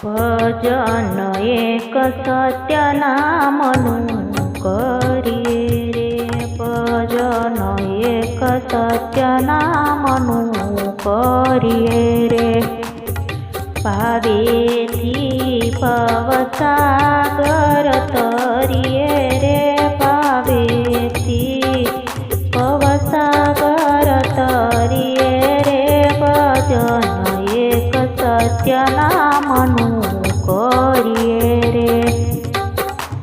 ભજન એક સત્ય નામનું કરીએ રે, ભજન એક સત્ય નામનું કરીએ રે, ભાવેથી ભવસાગર તરીએ રે, ભાવેથી ભવસાગર તરીએ રે, ભજન એક સત્ય નામનું કરીએ રે,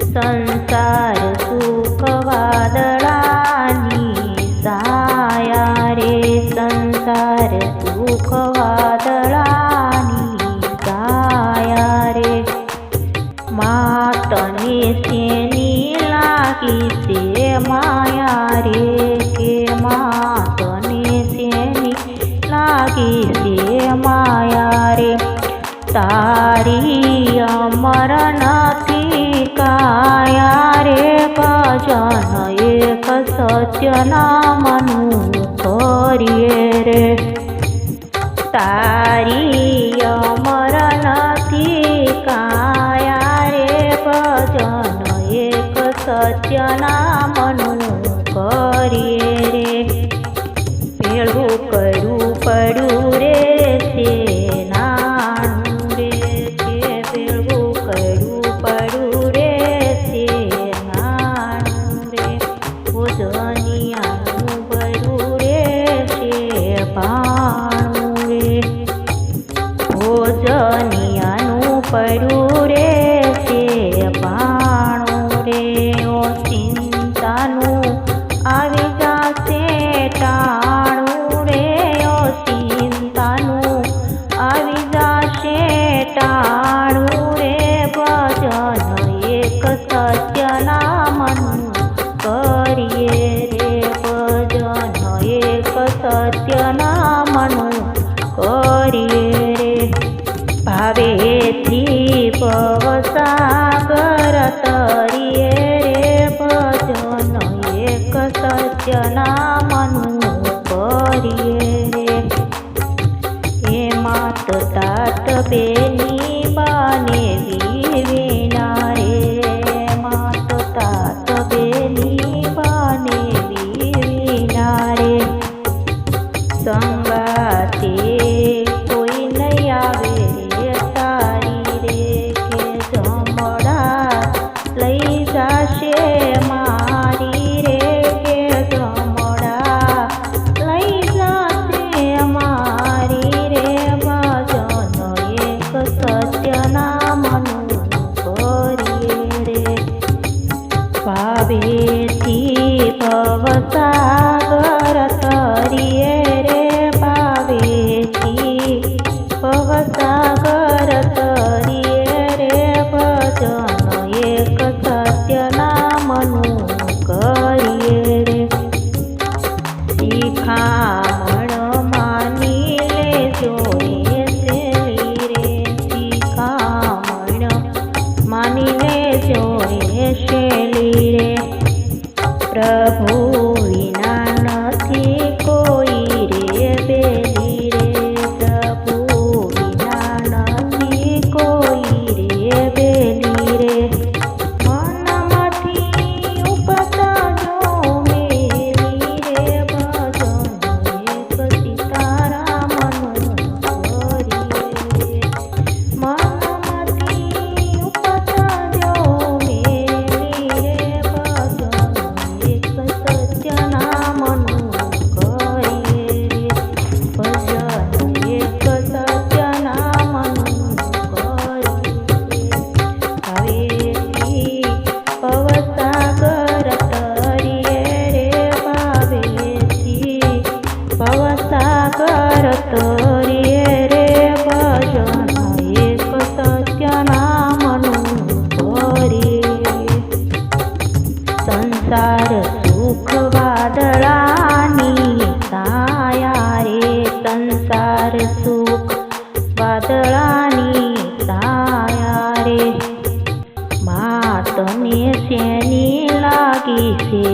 સંસાર સુખ વાદળાની સાયા રે, સંસાર સુખ વાદળાની સાયા રે, માતને શેની લાગી છે માયા રે, કે માતને શેની લાગી છે માયા રે, તારી અમર નથી કાયા રે, ભજન એક સત્ય નામનું કરીએ રે, તારી અમર નથી કાયા રે, ભજન એક સત્ય નામનું કરીએ રે, ભેળું કરવું પડ્યું રે છે ભોજનિયાનું પડ્યું રે છે ભાણું રે, ઓ ચિંતાનું આવી જશે ટાણું રે, ઓ ચિંતાનું આવી જશે ટાણું રે, ભજન એક સત્ય નામનું કરીએ રે, ભજન એક સત્ય નામનું કરીએ રે, ભાવેથી ભવસાગર તરીએ રે, ભજન એક સત્ય નામનું કરીએ રે, હે માત તાત બેની બાને વિના રે, માત તાત બેની બાને વિના રે, સંગાતે કોઈ નહીં આવે રે તારી રે, કે જમણા લઈ જાશે મારી રે, કે જમણા લઈ જાશે મારી રે, ભજન એક સત્ય નામનું કરીએ રે, ભાવેથી ભવસાગર તરીએ રે, ભાવેથી ભવસાગર તરીએ રે, ભજન એક સત્ય નામનું કરીએ રે, શિખામણ માની લેજો એ શેલી રે, શિખામણ માની લેજો એ શેલી રે, પ્રભુ વિના નથી કોઈ રે બેલી રે, પ્રભુ વિના નથી કોઈ રે બેલી રે, મનમાંથી ઉપતા જો મેલી રે, ભજન એક સીતારામનું કરીએ રે, મનમાંથી ઉપતા જો મેલી રે, ભજન એક સત્ય નામનું કરીએ રે, ભજન એક સત્ય નામનું કરીએ રે, ભાવેથી ભવસાગર તરીએ રે, ભાવેથી ભવસાગર તરીએ રે, ભજન એક સત્ય નામનું કરીએ રે, સંસાર સુખ વાદળાની સાયા રે, સંસાર સુખ વાદળાની સાયા રે, માતને શેની લાગી છે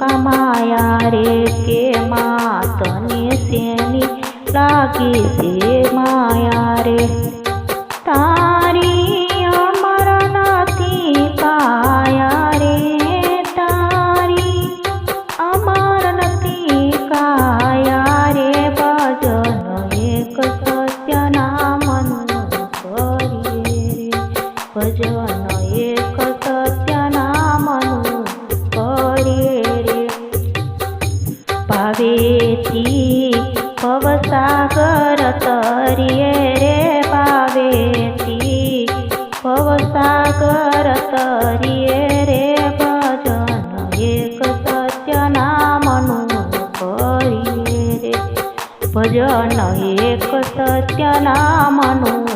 કમાયા રે, કે માતને શેની લાગી છે માયા રે, તારી ભવસાગર તરીએ રે ભાવેથી ભવસાગર તરીએ રે ભજન એક સત્ય નામનું કરીએ રે ભજન એક સત્ય નામનું